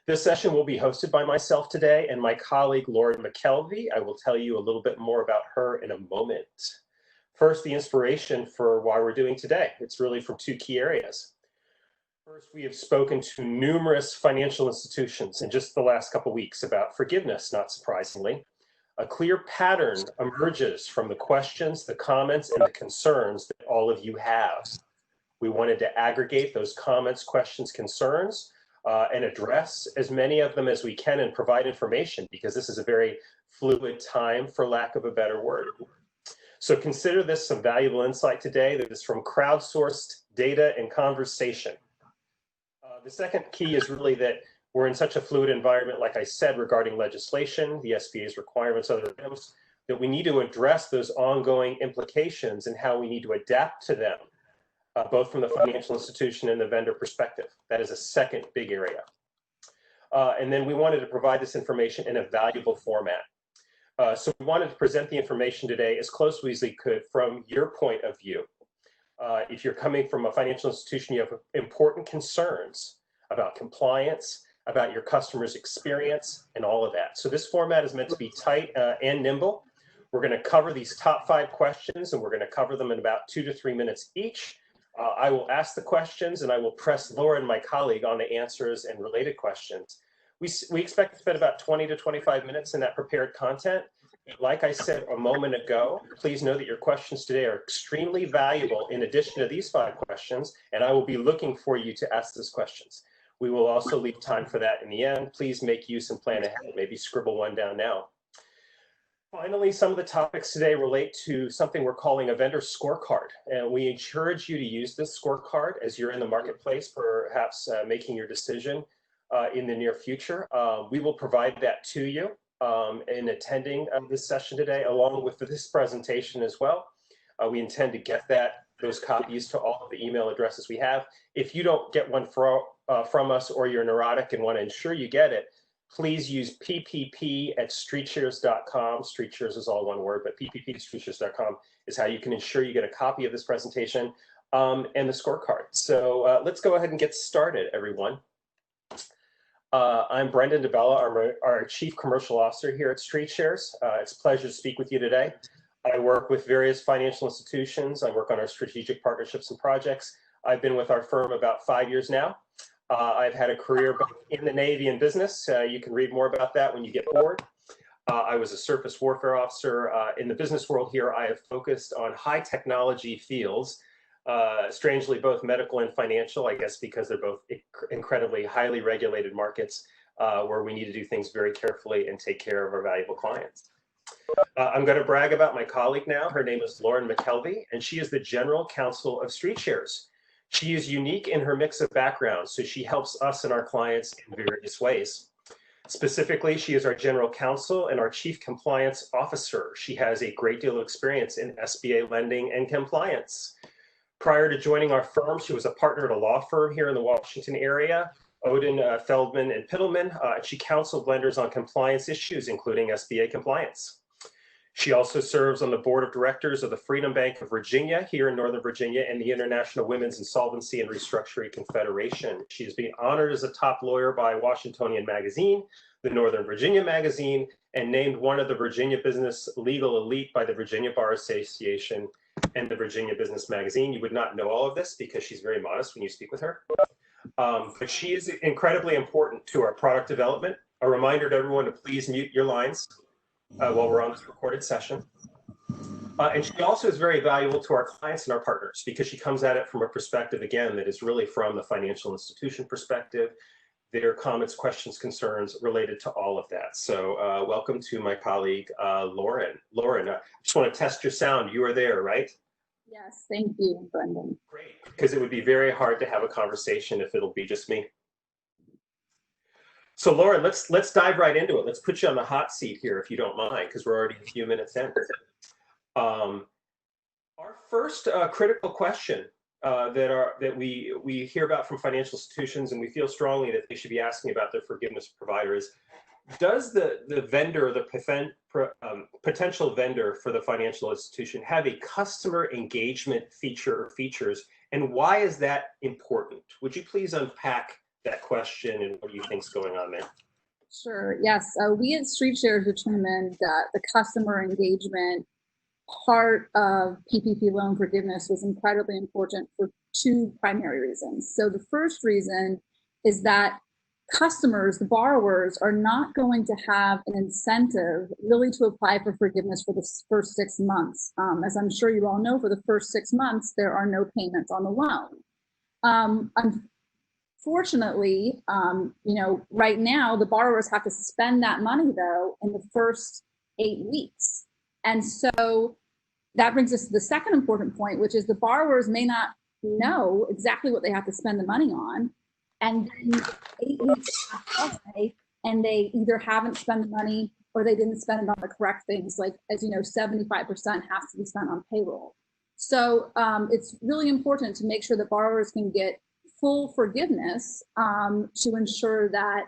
This session will be hosted by myself today and my colleague, Lauren McKelvey. I will tell you a little bit more about her in a moment. First, the inspiration for why we're doing today. It's really from two key areas. First, we have spoken to numerous financial institutions in just the last couple of weeks about forgiveness, not surprisingly. A clear pattern emerges from the questions, the comments, and the concerns that all of you have. We wanted to aggregate those comments, questions, concerns, and address as many of them as we can and provide information, because this is a very fluid time, for lack of a better word. So consider this some valuable insight today that is from crowdsourced data and conversation. The second key is really that we're in such a fluid environment, like I said, regarding legislation, the SBA's requirements, other items, that we need to address those ongoing implications and how we need to adapt to them, both from the financial institution and the vendor perspective. That is a second big area. And then we wanted to provide this information in a valuable format. So we wanted to present the information today as closely as we could from your point of view. If you're coming from a financial institution, you have important concerns about compliance, about your customer's experience, and all of that. So this format is meant to be tight and nimble. We're going to cover these top 5 questions, and we're going to cover them in about 2 to 3 minutes each. I will ask the questions, and I will press Lauren, my colleague, on the answers and related questions. We expect to spend about 20 to 25 minutes in that prepared content. Like I said a moment ago, please know that your questions today are extremely valuable in addition to these 5 questions, and I will be looking for you to ask those questions. We will also leave time for that in the end. Please make use and plan ahead. Maybe scribble one down now. Finally, some of the topics today relate to something we're calling a vendor scorecard. And we encourage you to use this scorecard as you're in the marketplace, perhaps making your decision in the near future. We will provide that to you in attending this session today, along with this presentation as well. We intend to get those copies to all of the email addresses we have. If you don't get one from us, or you're neurotic and want to ensure you get it, please use ppp@streetshares.com. StreetShares is all one word, but ppp@streetshares.com is how you can ensure you get a copy of this presentation and the scorecard. So let's go ahead and get started, everyone. I'm Brendon DiBella, our Chief Commercial Officer here at StreetShares. It's a pleasure to speak with you today. I work with various financial institutions. I work on our strategic partnerships and projects. I've been with our firm about 5 years now. I've had a career both in the Navy and business. You can read more about that when you get bored. I was a surface warfare officer. In the business world here, I have focused on high technology fields, strangely both medical and financial, I guess because they're both incredibly highly regulated markets where we need to do things very carefully and take care of our valuable clients. I'm going to brag about my colleague now. Her name is Lauren McKelvey, and she is the General Counsel of StreetShares. She is unique in her mix of backgrounds, so she helps us and our clients in various ways. Specifically, she is our General Counsel and our Chief Compliance Officer. She has a great deal of experience in SBA lending and compliance. Prior to joining our firm, she was a partner at a law firm here in the Washington area, Odin, Feldman, and Pittleman. She counseled lenders on compliance issues, including SBA compliance. She also serves on the board of directors of the Freedom Bank of Virginia here in Northern Virginia and the International Women's Insolvency and Restructuring Confederation. She is being honored as a top lawyer by Washingtonian Magazine, the Northern Virginia Magazine, and named one of the Virginia Business Legal Elite by the Virginia Bar Association and the Virginia Business Magazine. You would not know all of this because she's very modest when you speak with her. But she is incredibly important to our product development. A reminder to everyone to please mute your lines while we're on this recorded session. And she also is very valuable to our clients and our partners because she comes at it from a perspective, again, that is really from the financial institution perspective, their comments, questions, concerns related to all of that. So welcome to my colleague, Lauren. Lauren, I just want to test your sound. You are there, right? Yes, thank you, Brendon. Great, because it would be very hard to have a conversation if it'll be just me. So Lauren, let's dive right into it. Let's put you on the hot seat here, if you don't mind, because we're already a few minutes in. Our first critical question that we hear about from financial institutions, and we feel strongly that they should be asking about their forgiveness provider is, does the vendor, the potential vendor for the financial institution have a customer engagement feature or features, and why is that important? Would you please unpack that question and what do you think's going on there? Sure. Yes. We at StreetShares determined that the customer engagement part of PPP loan forgiveness was incredibly important for two primary reasons. So the first reason is that customers, the borrowers, are not going to have an incentive really to apply for forgiveness for the first 6 months. As I'm sure you all know, for the first 6 months, there are no payments on the loan. Unfortunately, right now, the borrowers have to spend that money, though, in the first 8 weeks. And so that brings us to the second important point, which is the borrowers may not know exactly what they have to spend the money on. And then 8 weeks pass by, and they either haven't spent the money or they didn't spend it on the correct things. Like, as you know, 75% has to be spent on payroll. So it's really important to make sure that borrowers can get full forgiveness to ensure that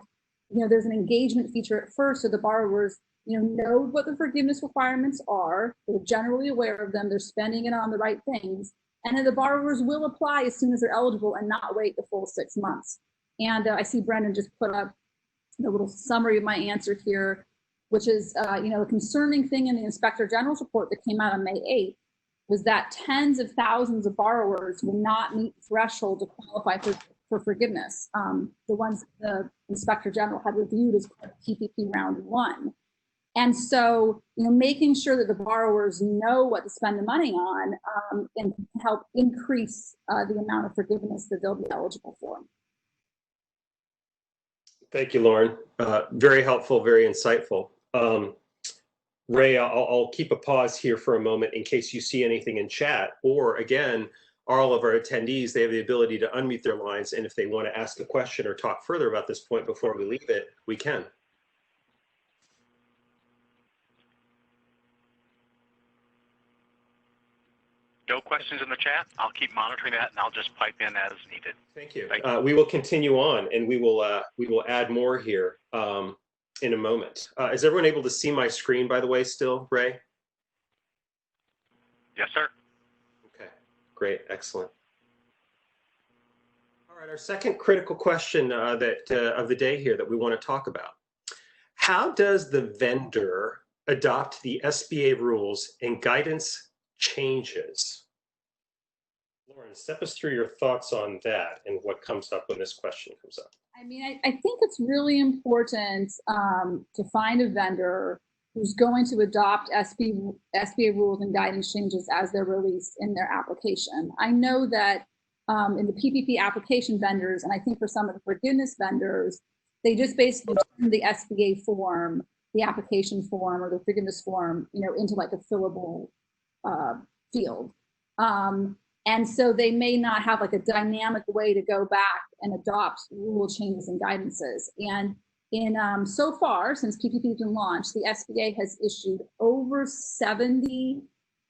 there's an engagement feature at first, so the borrowers know what the forgiveness requirements are. They're generally aware of them. They're spending it on the right things, and then the borrowers will apply as soon as they're eligible and not wait the full 6 months. And I see Brendon just put up a little summary of my answer here, which is a concerning thing in the Inspector General's report that came out on May 8th was that tens of thousands of borrowers will not meet the threshold to qualify for forgiveness. The ones the Inspector General had reviewed as PPP round 1. And so, making sure that the borrowers know what to spend the money on and help increase the amount of forgiveness that they'll be eligible for. Thank you, Lauren. Very helpful, very insightful. Ray, I'll keep a pause here for a moment in case you see anything in chat, or again, all of our attendees, they have the ability to unmute their lines, and if they want to ask a question or talk further about this point before we leave it, we can. No questions in the chat. I'll keep monitoring that, and I'll just pipe in as needed. Thank you. We will continue on, and we will add more here in a moment. Is everyone able to see my screen, by the way, still, Ray? Yes, sir. Okay, great, excellent. All right, our second critical question of the day here that we want to talk about. How does the vendor adopt the SBA rules and guidance changes? Lauren, step us through your thoughts on that and what comes up when this question comes up. I mean, I think it's really important to find a vendor who's going to adopt SBA rules and guidance changes as they're released in their application. I know that in the PPP application vendors, and I think for some of the forgiveness vendors, they just basically turn the SBA form, the application form or the forgiveness form, into like a fillable field. And so they may not have like a dynamic way to go back and adopt rule changes and guidances. And in so far, since PPP has been launched, the SBA has issued over 70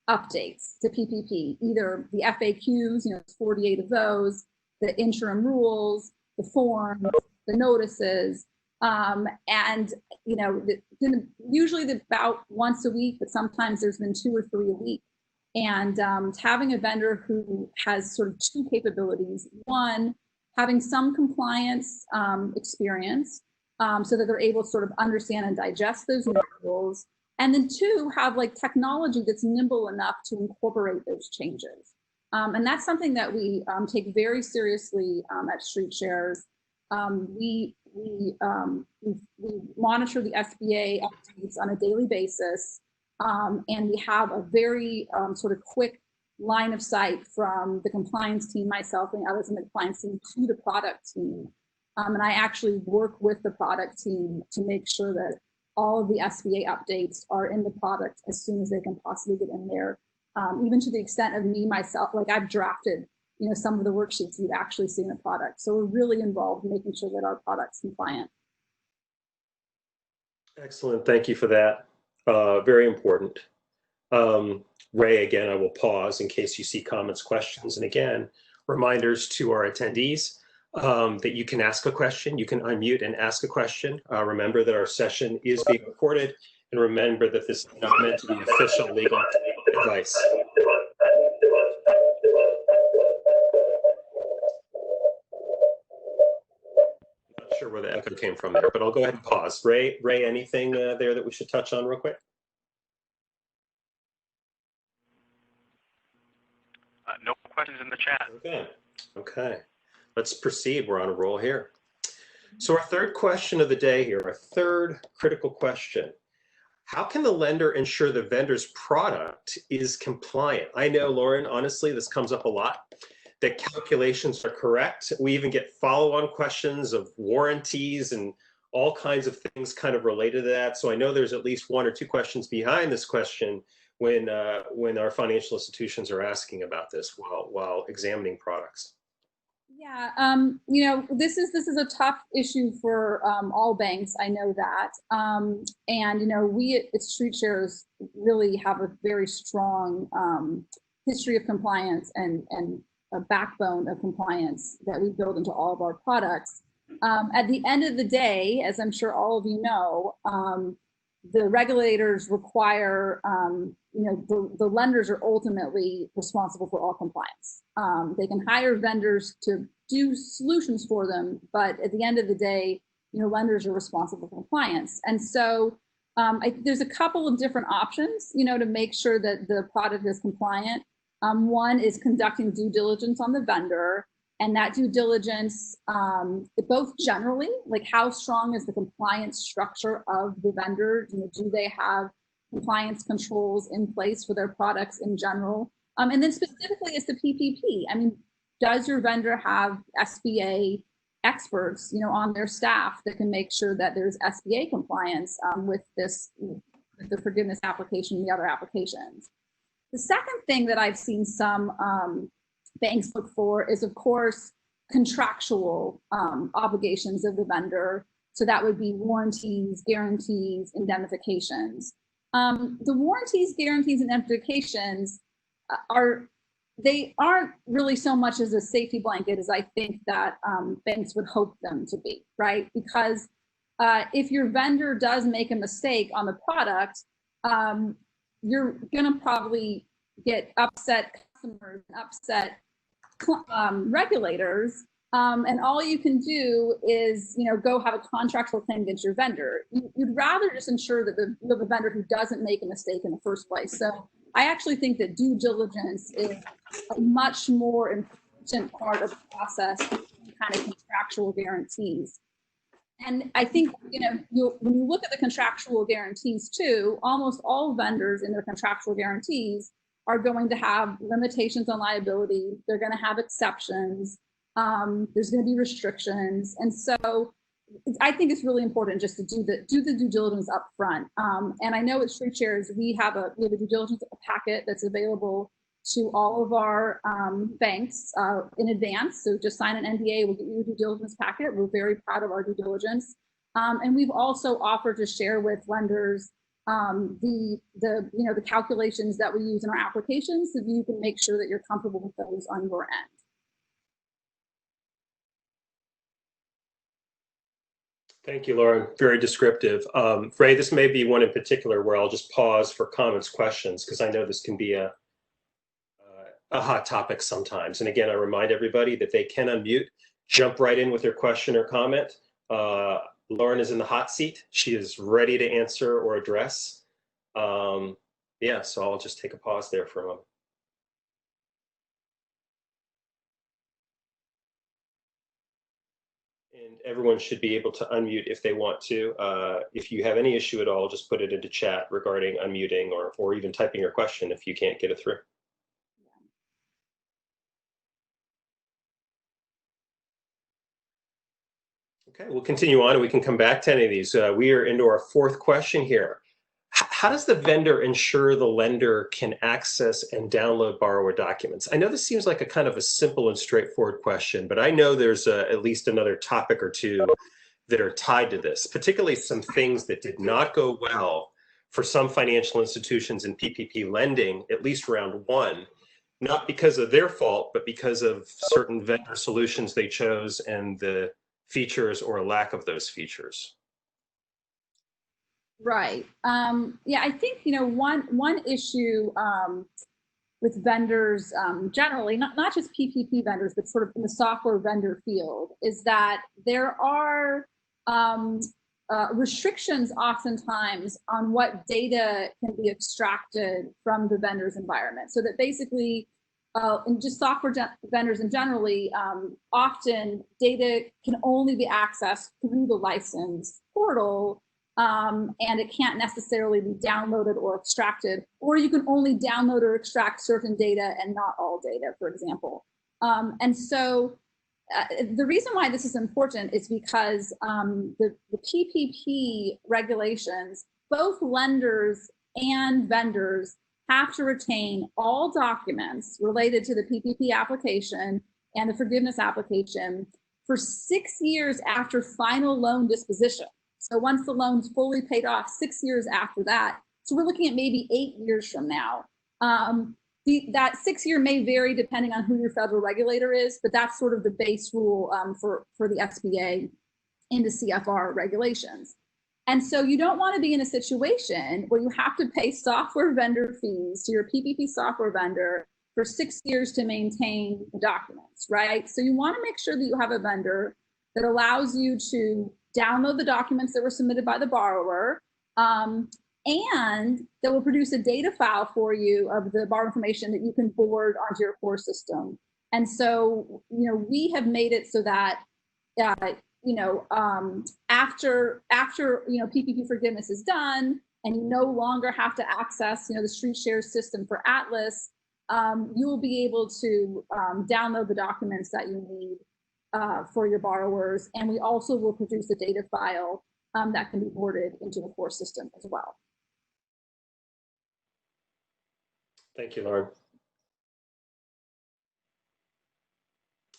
updates to PPP, either the FAQs, 48 of those, the interim rules, the forms, the notices, and usually about once a week, but sometimes there's been 2 or 3 a week. And having a vendor who has sort of 2 capabilities: one, having some compliance experience so that they're able to sort of understand and digest those new rules, and then 2, have like technology that's nimble enough to incorporate those changes. And that's something that we take very seriously at StreetShares. We monitor the SBA updates on a daily basis. And we have a very sort of quick line of sight from the compliance team, myself and others in the compliance team, to the product team. And I actually work with the product team to make sure that all of the SBA updates are in the product as soon as they can possibly get in there, even to the extent of me, myself, like I've drafted some of the worksheets you'd actually see in the product. So we're really involved in making sure that our product's compliant. Excellent, thank you for that. Very important. Ray, again, I will pause in case you see comments, questions. And again, reminders to our attendees that you can ask a question. You can unmute and ask a question. Remember that our session is being recorded. And remember that this is not meant to be official legal advice. sure where the echo came from there, but I'll go ahead and pause. Ray, anything there that we should touch on real quick? No questions in the chat. Okay. Let's proceed. We're on a roll here. So our third question of the day here, our third critical question. How can the lender ensure the vendor's product is compliant? I know, Lauren, honestly, this comes up a lot. The calculations are correct. We even get follow-on questions of warranties and all kinds of things kind of related to that. So I know there's at least one or two questions behind this question when our financial institutions are asking about this while examining products. Yeah, you know, this is a tough issue for all banks. I know that, and you know, we at StreetShares really have a very strong history of compliance and a backbone of compliance that we build into all of our products. At the end of the day, as I'm sure all of you know, the regulators require, you know, the lenders are ultimately responsible for all compliance. They can hire vendors to do solutions for them, but at the end of the day, you know, lenders are responsible for compliance. And so there's a couple of different options, you know, to make sure that the product is compliant. One is conducting due diligence on the vendor, and that due diligence, both generally, like how strong is the compliance structure of the vendor? You know, do they have compliance controls in place for their products in general? And then specifically as to PPP, I mean, does your vendor have SBA experts, you know, on their staff that can make sure that there's SBA compliance with the forgiveness application and the other applications? The second thing that I've seen some banks look for is, of course, contractual obligations of the vendor. So that would be warranties, guarantees, indemnifications. The warranties, guarantees, and indemnifications aren't really so much as a safety blanket as I think that banks would hope them to be, right? Because if your vendor does make a mistake on the product, you're gonna probably get upset customers, upset regulators, and all you can do is, you know, go have a contractual claim against your vendor. You'd rather just ensure that you have a vendor who doesn't make a mistake in the first place. So I actually think that due diligence is a much more important part of the process than kind of contractual guarantees. And I think, you know, when you look at the contractual guarantees too, almost all vendors in their contractual guarantees are going to have limitations on liability. They're going to have exceptions. There's going to be restrictions. And so I think it's really important just to do the due diligence up front. And I know at StreetShares, we have a due diligence packet that's available to all of our banks in advance. So just sign an NDA, we'll get you a due diligence packet. We're very proud of our due diligence. And we've also offered to share with lenders the calculations that we use in our applications so that you can make sure that you're comfortable with those on your end. Thank you, Lauren. Very descriptive. Ray, this may be one in particular where I'll just pause for comments, questions, because I know this can be a hot topic sometimes. And again, I remind everybody that they can unmute, jump right in with their question or comment. Lauren is in the hot seat. She is ready to answer or address. Yeah, so I'll just take a pause there for a moment. And everyone should be able to unmute if they want to. If you have any issue at all, just put it into chat regarding unmuting or even typing your question if you can't get it through. Okay, we'll continue on and we can come back to any of these. We are into our fourth question here. How does the vendor ensure the lender can access and download borrower documents? I know this seems like a kind of a simple and straightforward question, but I know there's at least another topic or two that are tied to this, particularly some things that did not go well for some financial institutions in PPP lending, at least round one, not because of their fault, but because of certain vendor solutions they chose and the features or lack of those features. Right. Yeah, I think, you know, one issue with vendors generally, not just PPP vendors, but sort of in the software vendor field, is that there are restrictions oftentimes on what data can be extracted from the vendor's environment. So that basically, and just software vendors in generally, often data can only be accessed through the license portal, and it can't necessarily be downloaded or extracted, or you can only download or extract certain data and not all data, for example. And so the reason why this is important is because the PPP regulations, both lenders and vendors have to retain all documents related to the PPP application and the forgiveness application for 6 years after final loan disposition. So once the loan's fully paid off, 6 years after that. So we're looking at maybe 8 years from now. That 6 year may vary depending on who your federal regulator is, but that's sort of the base rule for the SBA in the CFR regulations. And so you don't want to be in a situation where you have to pay software vendor fees to your PPP software vendor for 6 years to maintain the documents, right? So you want to make sure that you have a vendor that allows you to download the documents that were submitted by the borrower, and that will produce a data file for you of the borrower information that you can forward onto your core system. And so, we have made it so that, after PPP forgiveness is done, and you no longer have to access, the StreetShares system for Atlas, you will be able to download the documents that you need for your borrowers. And we also will produce a data file that can be ported into the core system as well. Thank you, Lauren.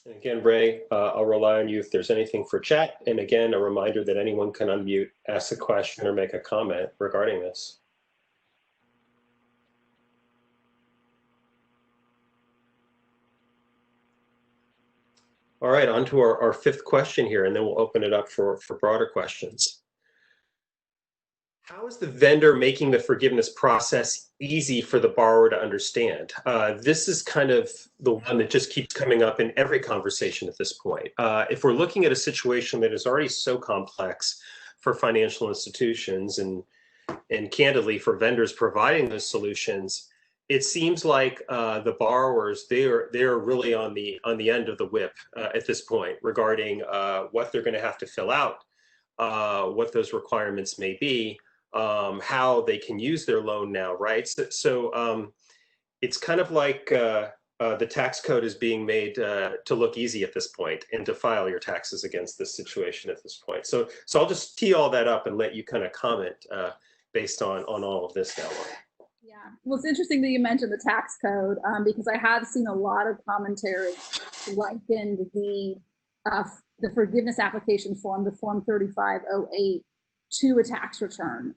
And again, Ray, I'll rely on you if there's anything for chat. And again, a reminder that anyone can unmute, ask a question, or make a comment regarding this. All right, on to our fifth question here, and then we'll open it up for broader questions. How is the vendor making the forgiveness process easy for the borrower to understand? This is kind of the one that just keeps coming up in every conversation at this point. If we're looking at a situation that is already so complex for financial institutions and candidly for vendors providing those solutions, it seems like the borrowers, they're really on the end of the whip at this point regarding what they're going to have to fill out, what those requirements may be, how they can use their loan now, right? So it's kind of like the tax code is being made to look easy at this point and to file your taxes against this situation at this point. So I'll just tee all that up and let you kind of comment based on all of this now, Lauren. Yeah, well, it's interesting that you mentioned the tax code because I have seen a lot of commentary likened the forgiveness application form, the form 3508, to a tax return.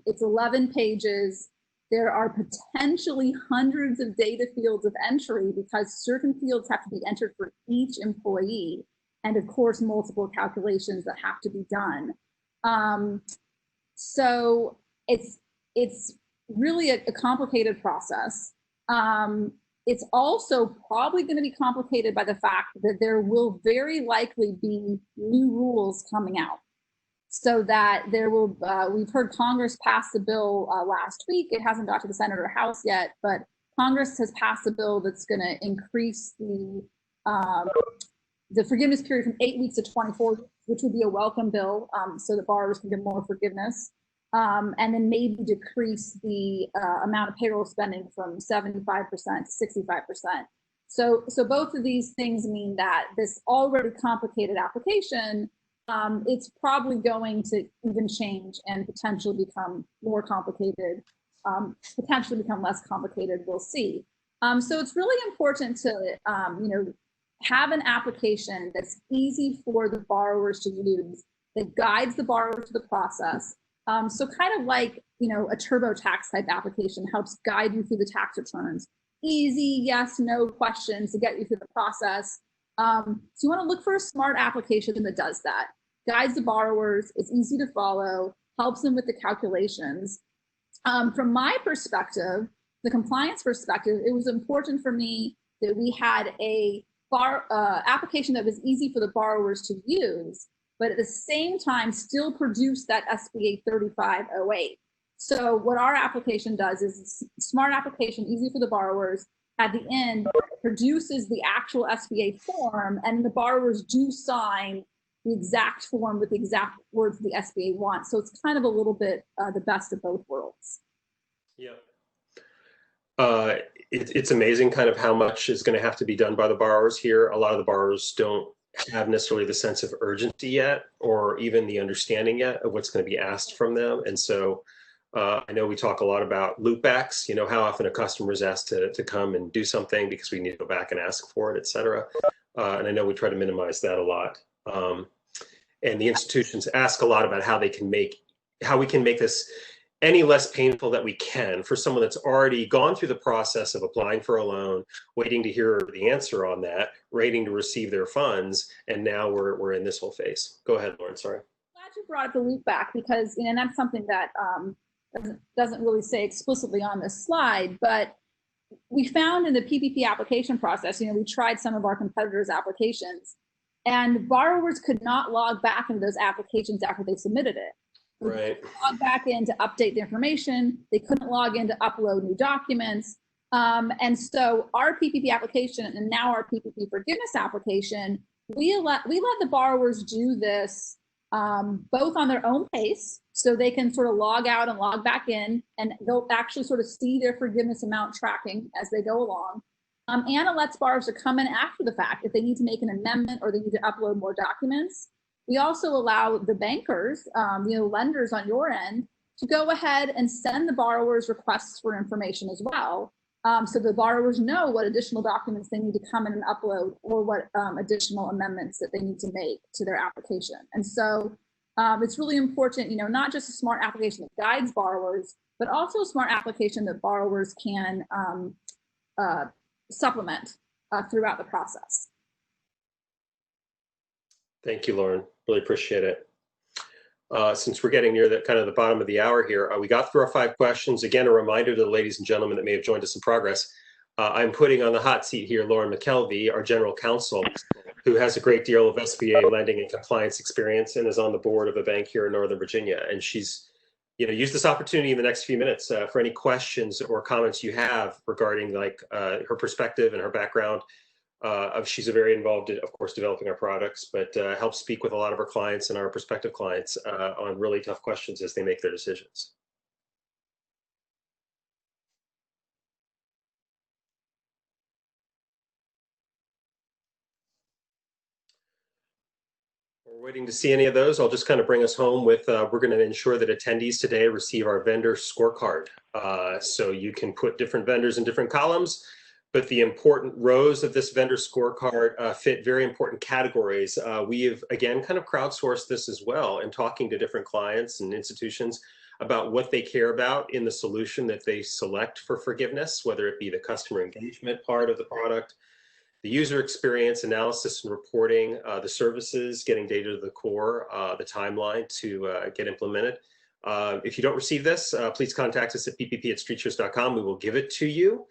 It's 11 pages. There are potentially hundreds of data fields of entry because certain fields have to be entered for each employee, and of course, multiple calculations that have to be done. So it's really a complicated process. It's also probably going to be complicated by the fact that there will very likely be new rules coming out. So that there will, we've heard Congress pass the bill last week. It hasn't got to the Senate or House yet, but Congress has passed a bill that's going to increase the forgiveness period from 8 weeks to 24 weeks, which would be a welcome bill, so that borrowers can get more forgiveness. And then maybe decrease the amount of payroll spending from 75% to 65%. So both of these things mean that this already complicated application, it's probably going to even change and potentially become more complicated, potentially become less complicated, we'll see. So it's really important to, have an application that's easy for the borrowers to use, that guides the borrower to the process. So kind of like, a TurboTax type application helps guide you through the tax returns. Easy, yes, no questions to get you through the process. So you want to look for a smart application that does that. Guides the borrowers, it's easy to follow, helps them with the calculations. From my perspective, the compliance perspective, it was important for me that we had a application that was easy for the borrowers to use, but at the same time still produce that SBA 3508. So what our application does is a smart application, easy for the borrowers. At the end, produces the actual SBA form, and the borrowers do sign the exact form with the exact words the SBA wants. So it's kind of a little bit the best of both worlds. Yeah. It's amazing kind of how much is going to have to be done by the borrowers here. A lot of the borrowers don't have necessarily the sense of urgency yet, or even the understanding yet of what's going to be asked from them. And so I know we talk a lot about loopbacks, you know, how often a customer is asked to come and do something because we need to go back and ask for it, et cetera. And I know we try to minimize that a lot. And the institutions ask a lot about how we can make this any less painful that we can for someone that's already gone through the process of applying for a loan, waiting to hear the answer on that, waiting to receive their funds, and now we're in this whole phase. Go ahead, Lauren, sorry. Glad you brought up the loop back, because that's something that doesn't really say explicitly on this slide, but we found in the PPP application process, we tried some of our competitors' applications, and borrowers could not log back into those applications after they submitted it. Right. Log back in to update the information. They couldn't log in to upload new documents. And so our PPP application and now our PPP forgiveness application, we let the borrowers do this both on their own pace, so they can sort of log out and log back in, and they'll actually sort of see their forgiveness amount tracking as they go along. And it lets borrowers to come in after the fact if they need to make an amendment or they need to upload more documents. We also allow the bankers, lenders on your end, to go ahead and send the borrowers requests for information as well. So the borrowers know what additional documents they need to come in and upload, or what additional amendments that they need to make to their application. And so it's really important, not just a smart application that guides borrowers, but also a smart application that borrowers can supplement throughout the process. Thank you, Lauren. Really appreciate it. Since we're getting near the bottom of the hour here, we got through our 5 questions. Again, a reminder to the ladies and gentlemen that may have joined us in progress. I'm putting on the hot seat here Lauren McKelvey, our general counsel, who has a great deal of SBA lending and compliance experience and is on the board of a bank here in Northern Virginia. And she's, use this opportunity in the next few minutes for any questions or comments you have regarding her perspective and her background. She's very involved in, of course, developing our products, but helps speak with a lot of our clients and our prospective clients on really tough questions as they make their decisions. We're waiting to see any of those. I'll just kind of bring us home with, we're going to ensure that attendees today receive our vendor scorecard. So you can put different vendors in different columns, but the important rows of this vendor scorecard fit very important categories. We have, again, kind of crowdsourced this as well, and talking to different clients and institutions about what they care about in the solution that they select for forgiveness, whether it be the customer engagement part of the product, the user experience, analysis and reporting, the services, getting data to the core, the timeline to get implemented. If you don't receive this, please contact us at ppp@streetshares.com. We will give it to you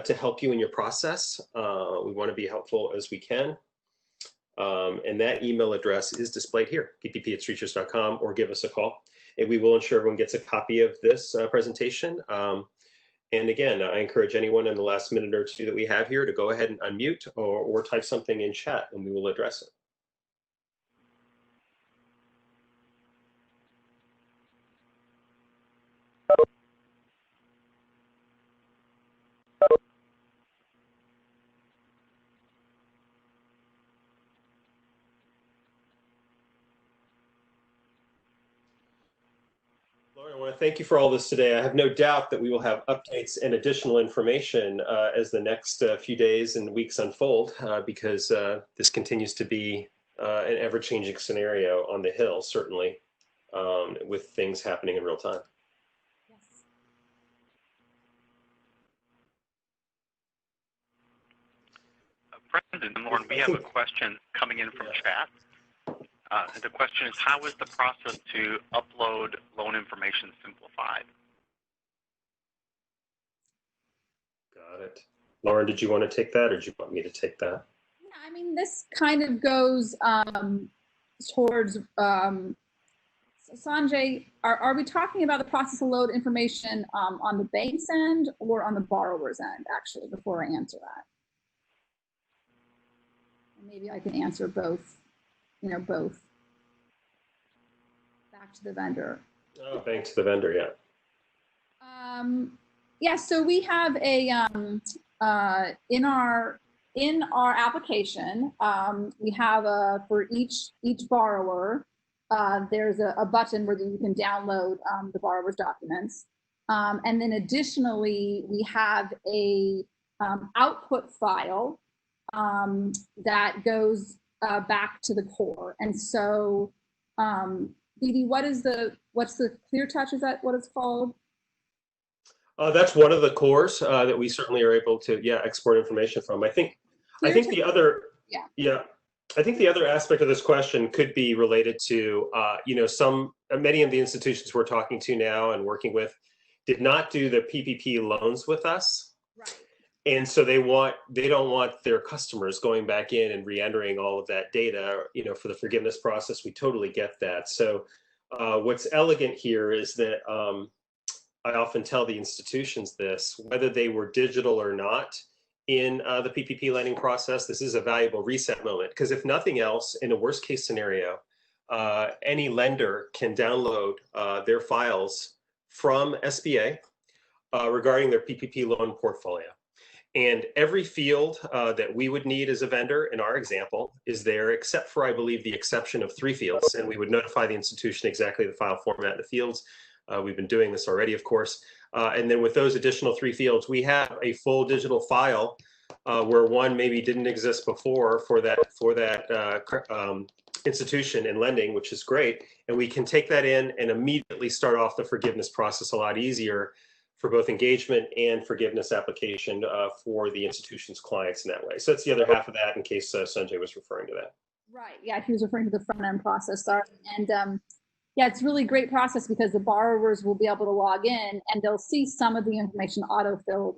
to help you in your process. We want to be helpful as we can. And that email address is displayed here, ppp@streetshares.com, or give us a call. And we will ensure everyone gets a copy of this presentation. And again, I encourage anyone in the last minute or two that we have here to go ahead and unmute or type something in chat, and we will address it. Lauren, I want to thank you for all this today. I have no doubt that we will have updates and additional information as the next few days and weeks unfold, because this continues to be an ever-changing scenario on the Hill, certainly, with things happening in real time. Yes. Brendon and Lauren, we have a question coming in from chat. The question is, how is the process to upload loan information simplified? Got it. Lauren, did you want to take that, or did you want me to take that? Yeah, I mean, this kind of goes towards, Sanjay, are we talking about the process to load information on the bank's end or on the borrower's end, actually, before I answer that? Maybe I can answer both, both. Back to the vendor. Oh, back to the vendor, yeah. Yeah, so we have a, in our application, we have for each borrower, there's a button where you can download the borrower's documents. And then additionally, we have a output file that goes back to the core. And so, Dee, what's the Clear Touch? Is that what it's called? That's one of the cores that we certainly are able to, export information from. I think the other, I think the other aspect of this question could be related to, many of the institutions we're talking to now and working with did not do the PPP loans with us. Right. And so they don't want their customers going back in and re-entering all of that data, for the forgiveness process. We totally get that. So what's elegant here is that I often tell the institutions this, whether they were digital or not in the PPP lending process, this is a valuable reset moment. Because if nothing else, in a worst case scenario, any lender can download their files from SBA regarding their PPP loan portfolio. And every field that we would need as a vendor in our example is there, except for, I believe, the exception of 3 fields. And we would notify the institution exactly the file format and the fields. We've been doing this already, of course. And then with those additional 3 fields, we have a full digital file where one maybe didn't exist before for that institution in lending, which is great. And we can take that in and immediately start off the forgiveness process a lot easier for both engagement and forgiveness application for the institution's clients in that way. So that's the other half of that, in case Sanjay was referring to that. Right. Yeah, he was referring to the front end process. Sorry. And yeah, it's really great process because the borrowers will be able to log in and they'll see some of the information auto-filled.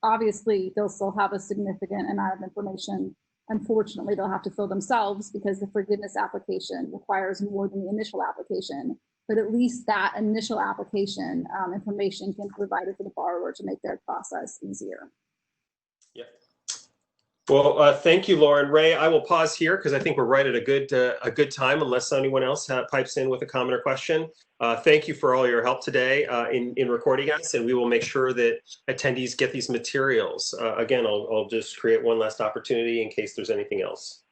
Obviously, they'll still have a significant amount of information. Unfortunately, they'll have to fill themselves because the forgiveness application requires more than the initial application. But at least that initial application information can be provided for the borrower to make their process easier. Yeah. Well, thank you, Lauren. Ray, I will pause here because I think we're right at a good time, unless anyone else pipes in with a comment or question. Thank you for all your help today in recording us, and we will make sure that attendees get these materials. Again, I'll just create one last opportunity in case there's anything else.